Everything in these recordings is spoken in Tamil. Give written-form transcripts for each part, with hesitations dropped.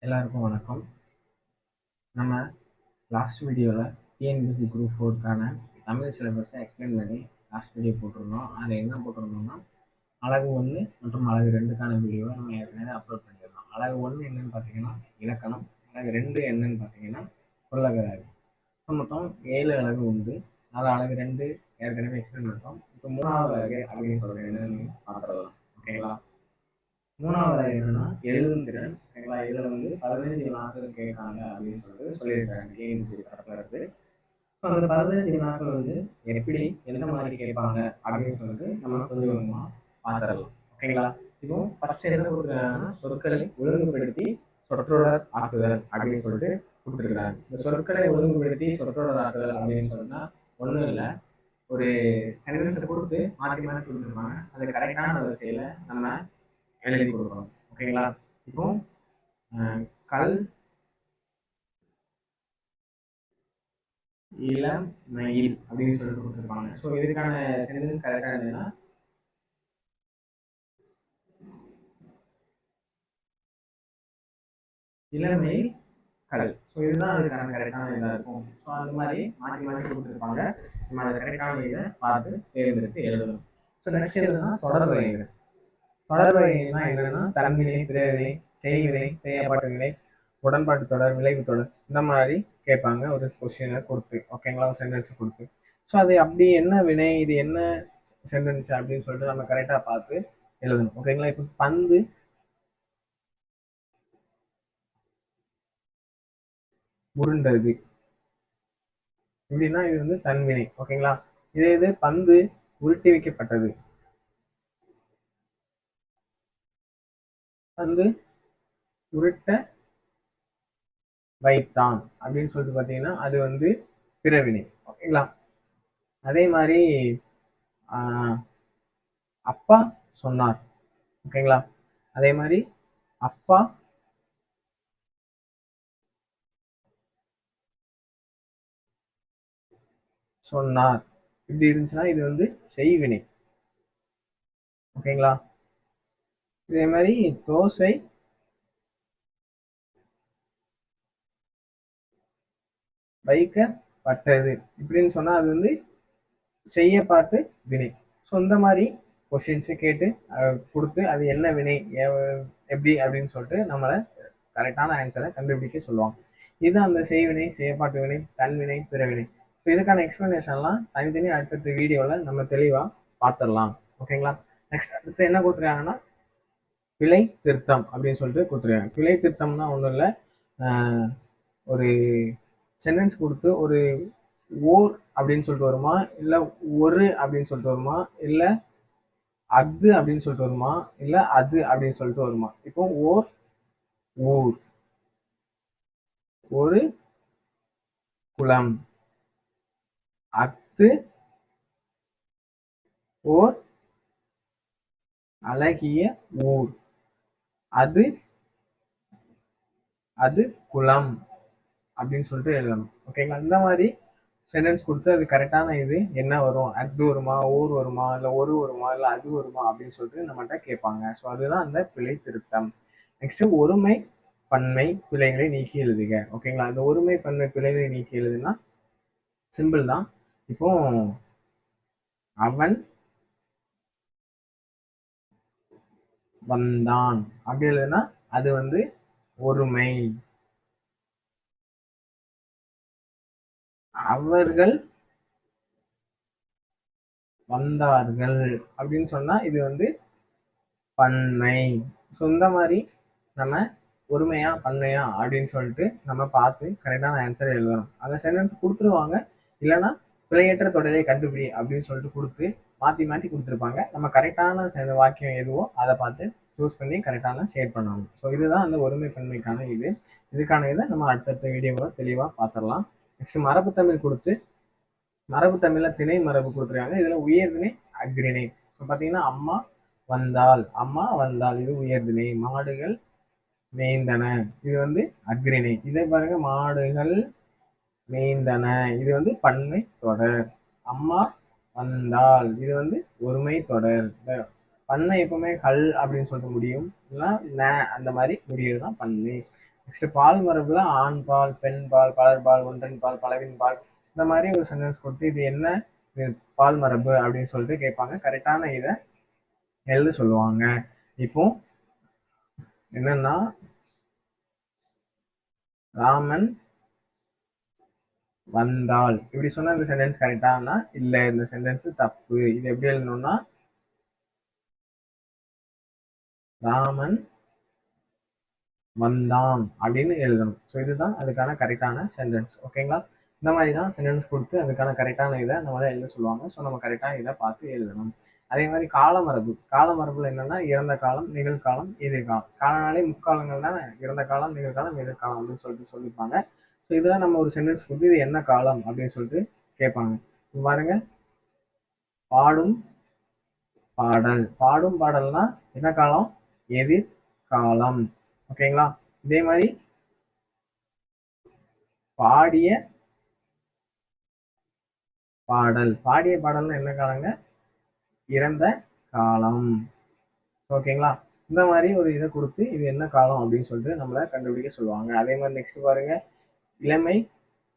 எல்லாருக்கும் வணக்கம். நம்ம லாஸ்ட் வீடியோவில் டிஎன்பிஎஸ்சி குரூப் 4க்கான தமிழ் சிலபஸை எக்ஸ்பிளைன் பண்ணி லாஸ்ட் வீடியோ போட்டிருந்தோம். அதில் என்ன போட்டிருந்தோம்னா அழகு 1 மற்றும் அழகு 2க்கான வீடியோவை நம்ம ஏற்கனவே அப்லோட் பண்ணியிருந்தோம். அழகு 1 என்னன்னு பார்த்தீங்கன்னா இலக்கணம், அழகு 2 என்னன்னு பார்த்தீங்கன்னா சொல்லகராறு. ஸோ மொத்தம் 7 அழகு உண்டு. அதில் அழகு 2 ஏற்கனவே எக்ஸ்பிளைன் பண்ணிட்டோம். இப்போ 3வது அழகு அப்படின்னு சொல்கிறேன் என்னன்னு பார்த்துடலாம். ஓகேங்களா? 3வது என்னன்னா எழுதும் திறன். ஓகேங்களா? இதில் 15 வினாக்கள் கேட்காங்க அப்படின்னு சொல்லியிருக்காங்க டிஎன்பிஎஸ்சி தரப்புல இருந்து. ஸோ அந்த 15 வினாக்கள் எப்படி எந்த மாதிரி கேட்பாங்க அப்படின்னு நம்ம கொஞ்சம் கொஞ்சமாக பார்த்துடலாம். ஓகேங்களா? இப்போ ஃபர்ஸ்ட் என்ன கொடுத்துருக்காங்கன்னா சொற்களை ஒழுங்குபடுத்தி சொற்றொடர் ஆக்குதல் அப்படின்னு கொடுத்துருக்காங்க. இந்த சொற்களை ஒழுங்குபடுத்தி சொற்றொடர் ஆக்குதல் அப்படின்னு சொன்னா ஒன்றும் இல்லை, ஒரு சென்டென்ஸை கொடுத்து மாற்றி மாற்றி கொடுத்துருப்பாங்க. அது கரெக்டான வரிசையில் நம்ம எழுதி கொடுக்கணும். ஓகேங்களா? இப்போ கல் இளம் மயில் அப்படின்னு கொடுத்துருப்பாங்க. ஸோ இதுக்கான சென்டென்ஸ் கரெக்டாக இருந்ததுன்னா இளமை கல். ஸோ இதுதான் அதுக்கான கரெக்டான இதாக இருக்கும். ஸோ அந்த மாதிரி மாற்றி மாற்றி கொடுத்துருப்பாங்க. நம்ம அதை கரெக்டான இதை பார்த்து தேர்ந்தெடுத்து எழுதணும். ஸோ நெக்ஸ்ட் என்னன்னா தொடர் வகைகள். தொடர் வகைகள்னா என்னன்னா தன்வினை, பிறவினை, செய்வினை, செய்யப்பாட்டு வினை, உடன்பாட்டு தொடர், விளைவு தொடர், இந்த மாதிரி கேட்பாங்க ஒரு கொஸ்டினை கொடுத்து. ஓகேங்களா? ஒரு சென்டென்ஸ் கொடுத்து. ஸோ அது அப்படி என்ன வினை, இது என்ன சென்டென்ஸ் அப்படின்னு சொல்லிட்டு நம்ம கரெக்டாக பார்த்து எழுதணும். ஓகேங்களா? இப்போ பந்து உருண்டது இப்படின்னா இது தன்வினை. ஓகேங்களா? இது பந்து உருட்டி வைக்கப்பட்டது, பந்து உருட்ட வைத்தான் அப்படின்னு சொல்லிட்டு பார்த்தீங்கன்னா அது பிறவினை. ஓகேங்களா? அதே மாதிரி அப்பா சொன்னார். ஓகேங்களா? அதே மாதிரி அப்பா சொன்னார் இப்படி இருந்துச்சுன்னா இது செய்வினை. ஓகேங்களா? இதே மாதிரி தோசை வைக்கப்பட்டது இப்படின்னு சொன்னா அது செய்யப்பாட்டு வினை. ஸோ இந்த மாதிரி கொஸ்டின்ஸு கேட்டு கொடுத்து அது என்ன வினை எப்படி அப்படின்னு சொல்லிட்டு நம்மளை கரெக்டான ஆன்சரை கண்டுபிடிக்க சொல்லுவாங்க. இது அந்த செய்வினை, செய்யப்பாட்டு வினை, தன்வினை, பிறவினை. ஸோ இதுக்கான எக்ஸ்பிளனேஷன்லாம் தனித்தனி அடுத்தடுத்த வீடியோவில் நம்ம தெளிவாக பார்த்துடலாம். ஓகேங்களா? நெக்ஸ்ட் அடுத்து என்ன கொடுத்துருக்காங்கன்னா பிழை திருத்தம் அப்படின்னு சொல்லிட்டு கொடுத்துருக்காங்க. பிழை திருத்தம்னா ஒன்றும் இல்லை, ஒரு சென்டென்ஸ் கொடுத்து ஒரு ஓர் அப்படின்னு சொல்லிட்டு வருமா, இல்லை ஒரு அப்படின்னு சொல்லிட்டு வருமா, இல்லை அது அப்படின்னு சொல்லிட்டு வருமா, இல்லை அது அப்படின்னு சொல்லிட்டு வருமா. இப்போ ஓர் ஊர், ஒரு குளம், அத்து ஓர் அழகிய ஊர், அது அது குளம் அப்படின்னு சொல்லிட்டு எழுதணும். ஓகேங்களா? இந்த மாதிரி சென்டென்ஸ் கொடுத்து அது கரெக்டான இது என்ன வரும், அது வருமா, ஊர் வருமா, இல்லை ஒரு வருமா, இல்லை அது வருமா அப்படின்னு சொல்லிட்டு நம்மகிட்ட கேட்பாங்க. ஸோ அதுதான் அந்த பிழை திருத்தம். நெக்ஸ்ட் ஒருமை பன்மை பிழைகளை நீக்கி எழுதுக. ஓகேங்களா? அந்த ஒருமை பன்மை பிழைகளை நீக்கி எழுதுனா சிம்பிள் தான். இப்போ அவன் வந்தான் அப்படி எழுதுனா அது ஒருமை. அவர்கள் வந்தார்கள் அப்படின்னு சொன்னா இது பன்மை. ஸோ இந்த மாதிரி நம்ம ஒருமையா பன்மையா அப்படின்னு சொல்லிட்டு நம்ம பார்த்து கரெக்டான ஆன்சர் எழுதணும். அந்த சென்டென்ஸ் கொடுத்துருவாங்க, இல்லைன்னா பிழையற்ற தொடரை கண்டுபிடி அப்படின்னு சொல்லிட்டு கொடுத்து மாற்றி மாற்றி கொடுத்துருப்பாங்க. நம்ம கரெக்டான வாக்கியம் எதுவோ அதை பார்த்து சூஸ் பண்ணி கரெக்டான ஷேர் பண்ணணும். ஸோ இதுதான் அந்த ஒருமை பன்மைக்கான இதுக்கான இதை நம்ம அடுத்தடுத்த வீடியோவில் தெளிவாக பார்த்துடலாம். நெக்ஸ்ட் மரபு தமிழ் கொடுத்து மரபு தமிழ்ல திணை மரபு கொடுத்துருக்காங்க. இதுல உயர்திணை அக்ரிணை. ஸோ பார்த்தீங்கன்னா அம்மா வந்தாள், அம்மா வந்தாள் இது உயர்திணை. மாடுகள் மேய்ந்தன இது அக்ரிணை. இதை பாருங்க, மாடுகள் மேய்ந்தன இது பன்மை தொடர். அம்மா வந்தாள் இது ஒருமை தொடர். பன்மை எப்பவுமே கல் அப்படின்னு சொல்லிட்டு முடியும், இல்லைன்னா அந்த மாதிரி முடியறதுதான் பன்மை. நெக்ஸ்ட் பால் மரபுல ஆண் பால், பெண் பால், பலர்பால், ஒன்றன் பால், பலவின் பால், இந்த மாதிரி ஒரு சென்டென்ஸ் கொடுத்து இது என்ன பால் மரபு அப்படின்னு சொல்லிட்டு கேட்பாங்க. கரெக்டான இதை எழுத சொல்லுவாங்க. இப்போ என்னன்னா, ராமன் வந்தால் இப்படி சொன்ன இந்த சென்டென்ஸ் கரெக்டானா இல்ல, இந்த சென்டென்ஸ் தப்பு. இது எப்படி எழுதணும்னா, ராமன் வந்தான் அப்படின்னு எழுதணும். ஸோ இதுதான் அதுக்கான கரெக்டான சென்டென்ஸ். ஓகேங்களா? இந்த மாதிரி தான் சென்டென்ஸ் கொடுத்து அதுக்கான கரெக்டான இதை நம்மளால எழுத சொல்லுவாங்க. ஸோ நம்ம கரெக்டாக இதை பார்த்து எழுதணும். அதே மாதிரி காலமரபு. காலமரபுல என்னன்னா, இறந்த காலம், நிகழ்காலம், எதிர்காலம். காலனாலே முக்காலங்கள் தானே, இறந்த காலம், நிகழ்காலம், எதிர்காலம் அப்படின்னு சொல்லிட்டு சொல்லியிருப்பாங்க. ஸோ இதெல்லாம் நம்ம ஒரு சென்டென்ஸ் கொடுத்து இது என்ன காலம் அப்படின்னு சொல்லிட்டு கேட்பாங்க. பாருங்க, பாடும் பாடல். பாடும் பாடல்னா என்ன காலம்? எதிர்காலம். ஓகேங்களா? இதே மாதிரி பாடிய பாடல். பாடிய பாடல்னா என்ன காலங்க? இறந்த காலம். ஓகேங்களா? இந்த மாதிரி ஒரு இதை கொடுத்து இது என்ன காலம் அப்படின்னு சொல்லிட்டு நம்மளை கண்டுபிடிக்க சொல்லுவாங்க. அதே மாதிரி நெக்ஸ்ட் பாருங்க, இளமை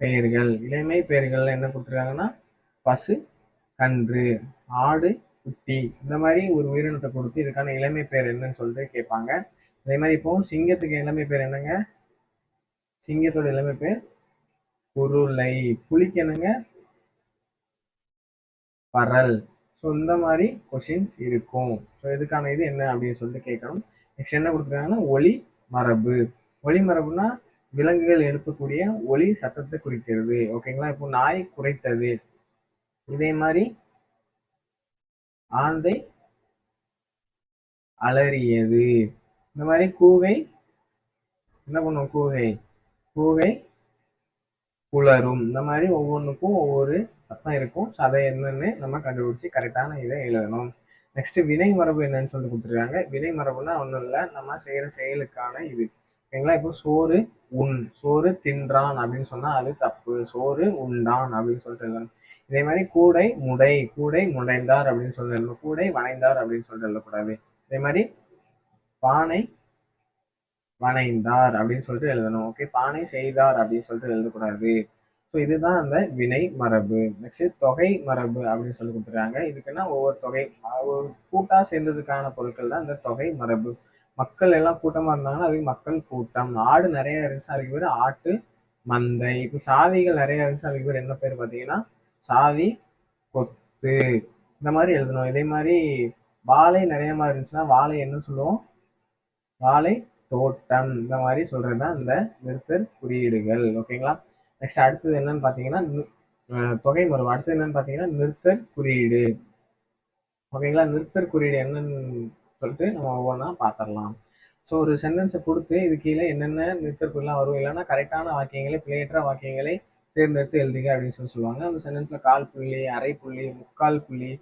பெயர்கள். இளமை பெயர்கள் என்ன கொடுத்துருக்காங்கன்னா, பசு, கன்று, ஆடு, குட்டி, இந்த மாதிரி ஒரு உயிரினத்தை கொடுத்து இதுக்கான இளமை பெயர் என்னன்னு சொல்லிட்டு கேட்பாங்க. அதே மாதிரி இப்போ சிங்கத்துக்கு இளமை பேர் என்னங்க? சிங்கத்தோட இளமை பேர் குருளை. புலிக்கு என்னங்க? பரல். ஸோ இந்த மாதிரி கொஷின்ஸ் இருக்கும். ஸோ இதுக்கான இது என்ன அப்படின்னு சொல்லிட்டு கேட்கணும். நெக்ஸ்ட் என்ன கொடுத்துருக்காங்கன்னா, ஒளி மரபு. ஒளி மரபுனா விலங்குகள் எழுப்பக்கூடிய ஒளி சத்தத்தை குறிக்கிறது. ஓகேங்களா? இப்போ நாய் குரைத்தது, இதே மாதிரி ஆந்தை அலறியது, இந்த மாதிரி கூகை என்ன பண்ணும்? கூகை புலரும். இந்த மாதிரி ஒவ்வொன்றுக்கும் ஒவ்வொரு சத்தம் இருக்கும். ஸோ அதை என்னன்னு நம்ம கண்டுபிடிச்சி கரெக்டான இதை எழுதணும். நெக்ஸ்ட் வினை மரபு என்னன்னு சொல்லிட்டு கொடுத்துருக்காங்க. வினை மரபுனா ஒன்றும் இல்லை, நம்ம செய்யற செயலுக்கான இது. ஓகேங்களா? இப்போ சோறு உண், சோறு தின்றான் அப்படின்னு சொன்னா அது தப்பு. சோறு உண்டான் அப்படின்னு சொல்லிட்டு எழுதணும். இதே மாதிரி கூடை முடை, கூடை முடைந்தார் அப்படின்னு சொல்லி எழுதணும். கூடை வளைந்தார் அப்படின்னு சொல்லிட்டு எழுதக்கூடாது. இதே மாதிரி பானை வணைந்தார் அப்படின்னு சொல்லிட்டு எழுதணும். ஓகே, பானை செய்தார் அப்படின்னு சொல்லிட்டு எழுதக்கூடாது. ஸோ இதுதான் அந்த வினை மரபு. நெக்ஸ்ட் தொகை மரபு அப்படின்னு சொல்லி கொடுத்துருக்காங்க. இதுக்குன்னா ஒவ்வொரு தொகை, ஒரு கூட்டா சேர்ந்ததுக்கான பொருட்கள் தான் இந்த தொகை மரபு. மக்கள் எல்லாம் கூட்டமா இருந்தாங்கன்னா அதுக்கு மக்கள் கூட்டம். ஆடு நிறைய இருந்துச்சு அதுக்கு பேர் ஆட்டு மந்தை. இப்போ சாவிகள் நிறைய இருந்துச்சு அதுக்கு பேர் என்ன பேர் பார்த்தீங்கன்னா சாவி கொத்து. இந்த மாதிரி எழுதணும். இதே மாதிரி வாழை நிறைய மாதிரி இருந்துச்சுன்னா வாழை என்ன சொல்லுவோம்? வாழை தோட்டம். இந்த மாதிரி சொல்றதுதான் இந்த நிறுத்தற் குறியீடுகள். ஓகேங்களா? நெக்ஸ்ட் அடுத்தது என்னன்னு பாத்தீங்கன்னா தொகை மரபு. அடுத்தது என்னன்னு பாத்தீங்கன்னா நிறுத்தற் குறியீடு. ஓகேங்களா? நிறுத்தற் குறியீடு என்னன்னு சொல்லிட்டு நம்ம ஒவ்வொன்றா பார்த்துடலாம். ஸோ ஒரு சென்டென்ஸை கொடுத்து இது கீழே என்னென்ன நிறுத்தற் குறியெல்லாம் வரும், இல்லைன்னா கரெக்டான வாக்கியங்களை, பிழையற்ற வாக்கியங்களை தேர்ந்தெடுத்து எழுதுக அப்படின்னு சொல்லுவாங்க. அந்த சென்டென்ஸ்ல கால் புள்ளி, அரை புள்ளி, முக்கால் புள்ளி,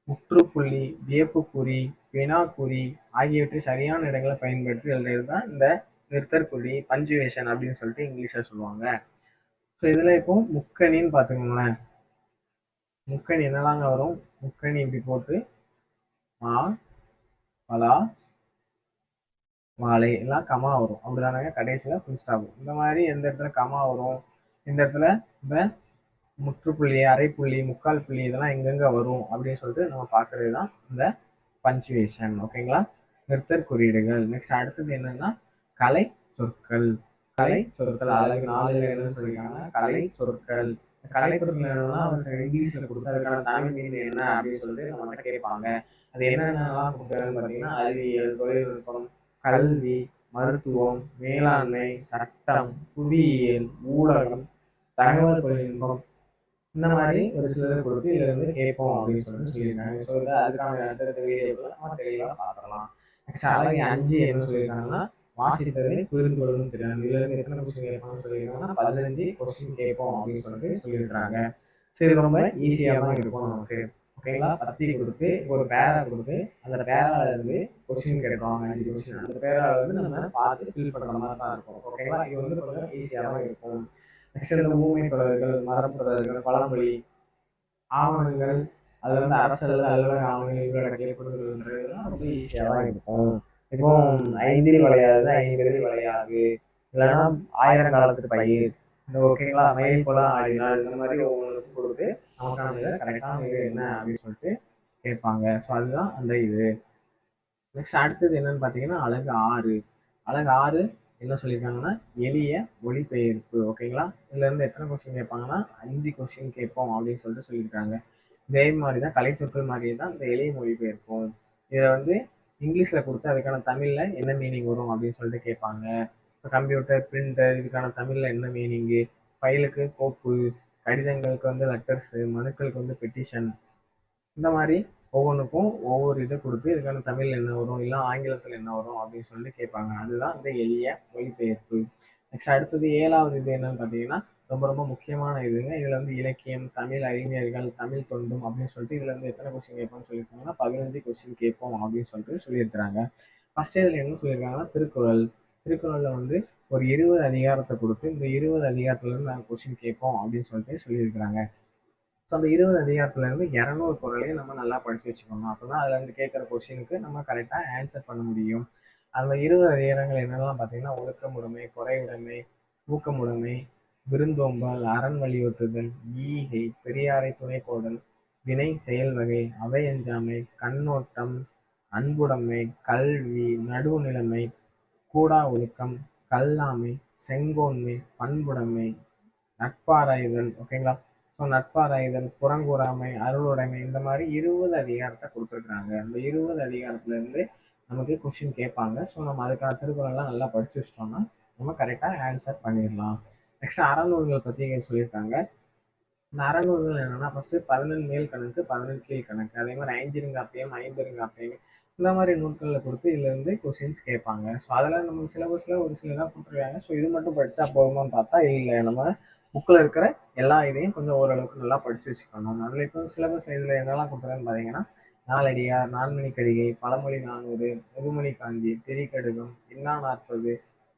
முற்றுப்புள்ளி, வியப்புக்குறி, வினாக்குறி ஆகியவற்றை சரியான இடங்களை பயன்படுத்தி எழுதுறது தான் இந்த நிறுத்தற்குறி, பஞ்சுவேஷன் அப்படின்னு சொல்லிட்டு இங்கிலீஷ்ல சொல்லுவாங்க. ஸோ இதுல இப்போ முக்கணின்னு பாத்துக்கோங்களேன். முக்கணி என்னலாங்க வரும்? முக்கணி இப்படி போட்டு மா, பலா, வாழை எல்லாம் கமா வரும். அப்படிதானங்க? கடைசியில ஃபுல் ஸ்டாப். இந்த மாதிரி எந்த இடத்துல கமா வரும், இந்த இடத்துல இந்த முற்றுப்புள்ளி, அரை புள்ளி, முக்கால் புள்ளி இதெல்லாம் எங்கெங்க வரும் அப்படின்னு சொல்லிட்டு நம்ம பார்க்கறது தான் இந்த பஞ்சுவேஷன். ஓகேங்களா? நிறுத்தற் குறியீடுகள். நெக்ஸ்ட் அடுத்தது என்னன்னா கலை சொற்கள். கலை சொற்கள் அழகு 4 என்னன்னு சொல்லியிருக்காங்க. கலை சொற்கள். கலை சொற்கள் என்னன்னா இங்கிலீஷ்ல கொடுத்து அதுக்கான தமிழ் மீனிங் என்ன அப்படின்னு சொல்லிட்டு நம்ம கேட்பாங்க. அது என்னென்னலாம் கொடுக்குறாங்கன்னு பார்த்தீங்கன்னா அறிவியல், தொழில்நுட்பம், கல்வி, மருத்துவம், மேலாண்மை, சட்டம், புவியியல், ஊடகம், தகவல் தொழில்நுட்பம், இந்த மாதிரி ஒரு சிலதை கொடுத்து இதுல இருந்து கேட்போம் அப்படின்னு சொல்லிட்டு சொல்லியிருக்காங்க. ஸோ அதுக்கான அடுத்த வீடியோக்களை நம்ம தெளிவாக பார்க்கலாம். நெக்ஸ்ட் அழகு 5 என்ன சொல்லியிருக்காங்கன்னா வாசித்ததை புரிந்து கொள்ளும் திறன். இதுல இருந்து எத்தனை கொஸ்டின் கேட்பாங்கன்னு சொல்லியிருக்காங்கன்னா 15 கொஸ்டின் கேட்போம் அப்படின்னு சொல்லிட்டு சொல்லியிருக்காங்க. ஸோ இது ரொம்ப ஈஸியாக தான் இருக்கும் நமக்கு. ஓகேங்களா? 10 கொடுத்து ஒரு பேரா கொடுத்து அந்த பேரால இருந்து கொஸ்டின் கேட்பாங்க 5 கொஸ்டின். அந்த பேரால வந்து நம்ம பார்த்து ஃபில் பண்ற மாதிரி தான் இருக்கும். ஓகேங்களா? இது வந்து கொஞ்சம் ஈஸியாக தான் இருக்கும். நெக்ஸ்ட் இந்த ஊமை தொடர்கள், மரபு தொடர்கள், பழமொழி, ஆவணங்கள், அது வந்து அரசு அலுவலக ஆவணங்கள் கொடுக்குறதுலாம் ரொம்ப ஈஸியாக தான் இருக்கும். இப்போ 5 வளையாது 50 வளையாது, இல்லைன்னா ஆயிரங்காலத்து பயிர், இந்த ஓகேங்களா, மயில் போல ஆடினால், இந்த மாதிரி ஒவ்வொன்றுக்கும் கொடுத்து நமக்கான இதை கரெக்டான இது என்ன அப்படின்னு சொல்லிட்டு கேட்பாங்க. ஸோ அதுதான் அந்த இது. நெக்ஸ்ட் அடுத்தது என்னன்னு பார்த்தீங்கன்னா அழகு 6. அழகு 6 என்ன சொல்லியிருக்காங்கன்னா எளிய மொழிபெயர்ப்பு. ஓகேங்களா, இதுல இருந்து எத்தனை கொஸ்டின் கேட்பாங்கன்னா 5 கொஸ்டின் கேட்போம் அப்படின்னு சொல்லிட்டு சொல்லியிருக்காங்க. இதே மாதிரி தான் கலை சொற்கள் மாதிரியே தான் இந்த எளிய மொழிபெயர்ப்பும். இதை வந்து இங்கிலீஷ்ல கொடுத்து அதுக்கான தமிழ்ல என்ன மீனிங் வரும் அப்படின்னு சொல்லிட்டு கேட்பாங்க. ஸோ கம்ப்யூட்டர், பிரிண்டர், இதுக்கான தமிழ்ல என்ன மீனிங்கு, ஃபைலுக்கு கோப்பு, கடிதங்களுக்கு வந்து லெட்டர்ஸு, மனுக்களுக்கு வந்து பெட்டிஷன், இந்த மாதிரி ஒவ்வொன்றுக்கும் ஒவ்வொரு இதை கொடுத்து இதுக்கான தமிழ் என்ன வரும், இல்லை ஆங்கிலத்தில் என்ன வரும் அப்படின்னு சொல்லிட்டு கேட்பாங்க. அதுதான் இந்த எளிய மொழிபெயர்ப்பு. நெக்ஸ்ட் அடுத்தது 7வது இது என்னன்னு பார்த்தீங்கன்னா ரொம்ப ரொம்ப முக்கியமான இதுங்க. இதுல வந்து இலக்கியம், தமிழ் அறிஞர்கள், தமிழ் தொண்டும் அப்படின்னு சொல்லிட்டு இதுல இருந்து எத்தனை கொஸ்டின் கேட்போம்னு சொல்லியிருக்காங்கன்னா 15 கொஸ்டின் கேட்போம் அப்படின்னு சொல்லிட்டு சொல்லியிருக்கிறாங்க. ஃபர்ஸ்ட் இதுல என்ன சொல்லியிருக்காங்கன்னா திருக்குறள். திருக்குறள்ல வந்து ஒரு 20 அதிகாரத்தை கொடுத்து இந்த 20 அதிகாரத்துல இருந்து நாங்கள் கொஸ்டின் கேட்போம் அப்படின்னு சொல்லிட்டு சொல்லியிருக்கிறாங்க. ஸோ அந்த 20 அதிகாரத்துலேருந்து 200 குறளையும் நம்ம நல்லா படித்து வச்சுக்கணும். அப்போ தான் அதுலேருந்து கேட்குற கொஷினுக்கு நம்ம கரெக்டாக ஆன்சர் பண்ண முடியும். அந்த 20 அதிகாரங்கள் என்னெல்லாம் பார்த்தீங்கன்னா ஒழுக்கமுடைமை, குறையுடைமை, ஊக்கமுடைமை, விருந்தோம்பல், அரண் வலியுறுத்துதல், ஈகை, பெரியாரை துணை போதல், வினை செயல் வகை, அவையஞ்சாமை, கண்ணோட்டம், அன்புடைமை, கல்வி, நடுவுநிலைமை, கூடா ஒழுக்கம், கல்லாமை, செங்கோன்மை, பண்புடைமை, நட்பாராய்தல். ஓகேங்களா, ஸோ நட்பாராய்தல், புறங்கூறாமை, அருளுடைமை, இந்த மாதிரி 20 அதிகாரத்தை கொடுத்துருக்குறாங்க. அந்த 20 அதிகாரத்துலேருந்து நமக்கு கொஸ்டின் கேட்பாங்க. ஸோ நம்ம அதுக்கான திருக்குறள்லாம் நல்லா படிச்சு வச்சிட்டோம்னா நம்ம கரெக்டாக ஆன்சர் பண்ணிடலாம். நெக்ஸ்ட் அறநூல்கள் பற்றி சொல்லியிருக்காங்க. இந்த அறநூல்கள் என்னன்னா ஃபர்ஸ்ட் 11 மேல் கணக்கு, 11 கீழ் கணக்கு, அதே மாதிரி ஐஞ்சிறுகாப்பியம், ஐம்பெருங்காப்பியம், இந்த மாதிரி நூல்களில் கொடுத்து இதுல இருந்து கொஸ்டின்ஸ் கேட்பாங்க. ஸோ அதெல்லாம் நம்ம சிலபஸ்ல ஒரு சில தான் கொடுத்துருக்காங்க. ஸோ இது மட்டும் படிச்சா போதுமான்னு பார்த்தா இல்லை, நம்ம புக்கில் இருக்கிற எல்லா இதையும் கொஞ்சம் ஓரளவுக்கு நல்லா படிச்சு வச்சுக்கணும். அதில் இப்போ சிலபஸ் இதில் என்னெல்லாம் கொடுத்துருக்கான்னு பார்த்தீங்கன்னா நாலடியார், நான்மணிக்கடிகை, பழமொழி 400, முதுமொழி காஞ்சி, திரிகடுகம், இன்னா 40,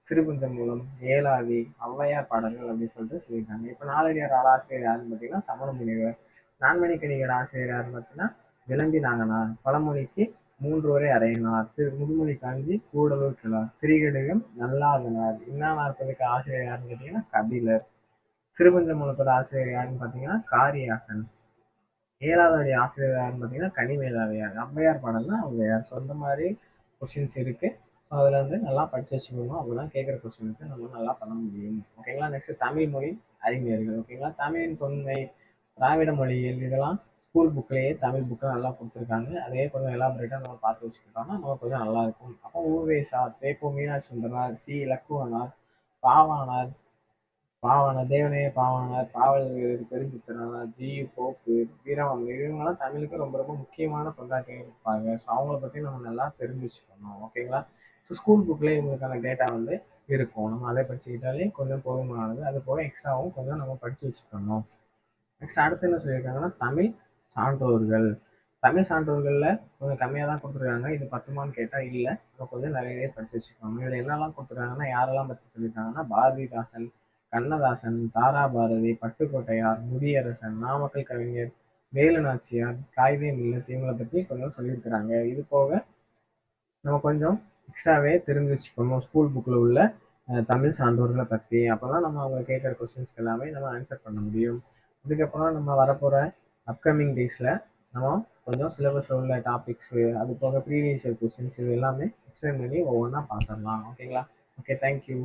சிறுபஞ்சமூலம், ஏலாதி, ஔவையார் பாடல்கள் அப்படின்னு சொல்லிட்டு சொல்லியிருக்காங்க. இப்போ நாலடியார் ஆசிரியர் யாருன்னு பார்த்தீங்கன்னா சமண முனிவர். நான்மணிக்கடிகளோட ஆசிரியர் யாருன்னு பார்த்தீங்கன்னா விளம்பி நாங்கனார். பழமொழிக்கு 3 வரை அறையினார். முதுமொழி காஞ்சி கூடலூர் கிழார். திரிகடுகம் நல்லாதனார். இன்னா 40க்கு ஆசிரியர் யாருன்னு கேட்டீங்கன்னா கபிலர். சிறுபஞ்சமூலத்தோட ஆசிரியர் யாருன்னு பார்த்தீங்கன்னா காரியாசன். ஏழாவதுடைய ஆசிரியர் யாருன்னு பார்த்தீங்கன்னா கனிமேதாவியார். ஔவையார் பாடல்னா ஔவையார். ஸோ இந்த மாதிரி கொஸ்டின்ஸ் இருக்கு. ஸோ அதில் வந்து நல்லா படிச்சு வச்சுக்கணும். அப்போதான் கேட்குற கொஸ்டினுக்கு நம்ம நல்லா பண்ண முடியும். ஓகேங்களா, நெக்ஸ்ட் தமிழ் மொழி அறிஞர்கள். ஓகேங்களா, தமிழின் தொன்மை, திராவிட மொழியியல், இதெல்லாம் ஸ்கூல் புக்லேயே தமிழ் புக்கில் நல்லா கொடுத்துருக்காங்க. அதே கொஞ்சம் எலாபரேட்டாக நம்ம பார்த்து வச்சுக்கிட்டோம்னா நம்ம கொஞ்சம் நல்லா இருக்கும். அப்போ U. Ve. Sa., தேப்போ Meenakshi Sundaranar, C Ilakkuvanar, Pavanar, Devaneya Pavanar, பாவல் Perunchithiranar, GU. Pope, Veeramamuni, இவங்கெல்லாம் தமிழுக்கு ரொம்ப ரொம்ப முக்கியமான பங்காற்றியாக இருப்பாங்க. ஸோ அவங்கள பற்றி நம்ம நல்லா தெரிஞ்சு வச்சுக்கணும். ஓகேங்களா, ஸோ ஸ்கூல் புக்லேயே இவங்களுக்கான டேட்டா வந்து இருக்கும். நம்ம அதை படிச்சுக்கிட்டாலே கொஞ்சம் போதுமானது. அது போக எக்ஸ்ட்ராவும் கொஞ்சம் நம்ம படித்து வச்சுக்கணும். நெக்ஸ்ட் அடுத்து என்ன சொல்லியிருக்காங்கன்னா தமிழ் சான்றோர்கள். தமிழ் சான்றோர்களில் கொஞ்சம் கம்மியாக தான் கொடுத்துருக்காங்க. இது பத்துமான்னு கேட்டால் இல்லை, நம்ம கொஞ்சம் நிறையவே படித்து வச்சுக்கணும். இதில் என்னெல்லாம் கொடுத்துருக்காங்கன்னா யாரெல்லாம் பற்றி சொல்லியிருக்காங்கன்னா பாரதிதாசன், கண்ணதாசன், தாராபாரதி, பட்டுக்கோட்டையார், முடியரசன், நாமக்கல் கவிஞர், வேலு நாச்சியார், காயிதே மில்லத், இவங்களை பற்றி கொஞ்சம் சொல்லியிருக்கிறாங்க. இது போக நம்ம கொஞ்சம் எக்ஸ்ட்ராவே தெரிஞ்சு வச்சுக்கணும் ஸ்கூல் புக்கில் உள்ள தமிழ் சான்றோர்களை பற்றி. அப்போ தான் நம்ம அவங்க கேட்குற கொஸ்டின்ஸ்க்கு எல்லாமே நம்ம ஆன்சர் பண்ண முடியும். இதுக்கப்புறம் நம்ம வரப்போகிற அப்கமிங் டேஸில் நம்ம கொஞ்சம் சிலபஸில் உள்ள டாபிக்ஸு, அது போக ப்ரீவியஸ் இயர் கொஸ்டின்ஸ், இது எல்லாமே எக்ஸ்பிளைன் பண்ணி ஒவ்வொன்றா பார்த்துடலாம். ஓகேங்களா, ஓகே, தேங்க்யூ.